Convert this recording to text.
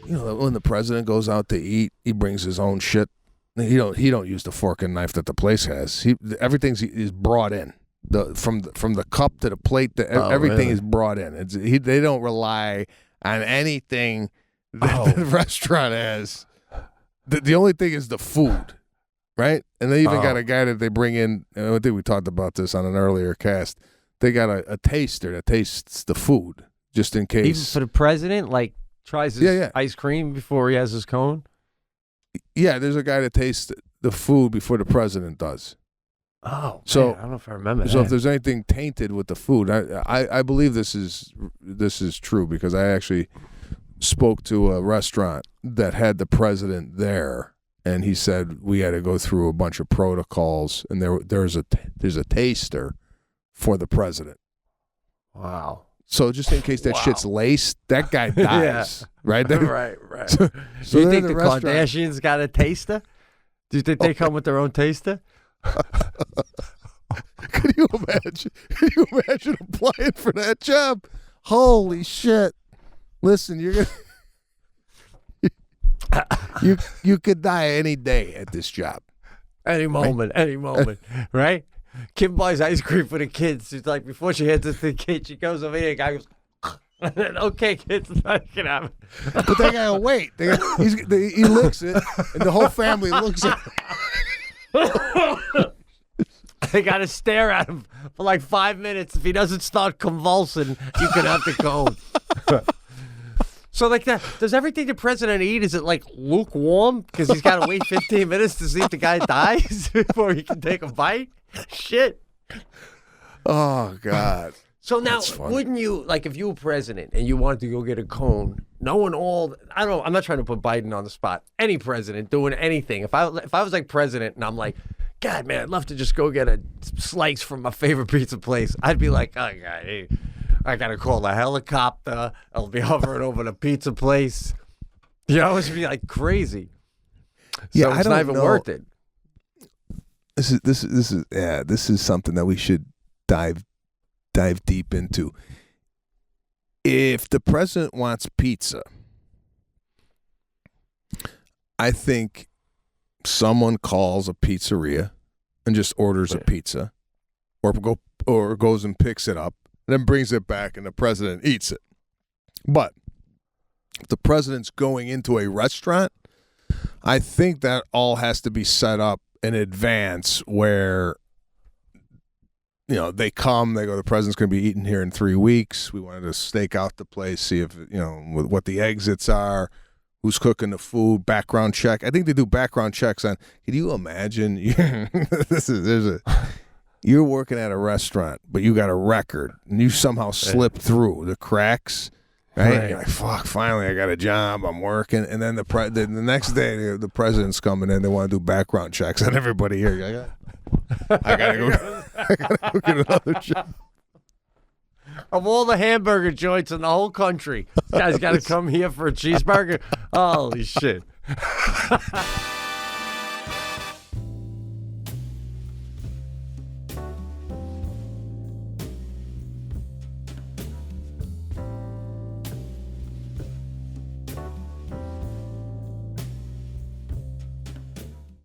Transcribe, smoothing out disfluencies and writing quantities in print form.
when the president goes out to eat, he brings his own shit. He don't use the fork and knife that the place has. Everything is brought in. From the cup to the plate, everything is brought in. They don't rely on anything that the restaurant has. The only thing is the food, right? And they even got a guy that they bring in. I think we talked about this on an earlier cast. They got a taster that tastes the food just in case. Even for the president, like tries his ice cream before he has his cone. Yeah, there's a guy that tastes the food before the president does. Oh, so man, I don't know if I remember that. So if there's anything tainted with the food, I believe this is true because I actually spoke to a restaurant that had the president there, and he said we had to go through a bunch of protocols, and there's a taster for the president. Wow. So just in case that shit's laced, that guy dies. Right? Right. So you think the Kardashians got a taster? Do you think they come with their own taster? Can you imagine applying for that job? Holy shit. Listen, you're gonna you could die any day at this job. Any moment, right? Kim buys ice cream for the kids. She's like, before she hands it to the kid, she goes over here, the guy goes, and then, okay, kids, I can have it. But they gotta wait. He licks it, and the whole family looks at it. They got to stare at him for like 5 minutes. If he doesn't start convulsing, you can have the cone. So like that, does everything the president eat, is it like lukewarm? Because he's got to wait 15 minutes to see if the guy dies before he can take a bite? Shit. Oh, God. So now, wouldn't you, like if you were president and you wanted to go get a cone, knowing I don't know, I'm not trying to put Biden on the spot. Any president doing anything. If I was like president and I'm like, God, man, I'd love to just go get a slice from my favorite pizza place, I'd be like, oh, God, hey, I got to call a helicopter. I'll be hovering over the pizza place. You know, it'd be like crazy. So it's not even worth it. This is something that we should dive deep into. If the president wants pizza, I think someone calls a pizzeria and just orders a pizza, or goes and picks it up and then brings it back, and the president eats it. But if the president's going into a restaurant, I think that all has to be set up in advance where, they come, they go, the president's going to be eating here in 3 weeks. We wanted to stake out the place, see if, what the exits are, who's cooking the food, background check. I think they do background checks on, can you imagine? You're working at a restaurant, but you got a record, and you somehow slipped through the cracks, right? You're like, fuck, finally I got a job, I'm working. And then the next day, the president's coming in, they want to do background checks on everybody here. You're like, I gotta go get another job. Of all the hamburger joints in the whole country, this guy's got to come here for a cheeseburger. Holy shit.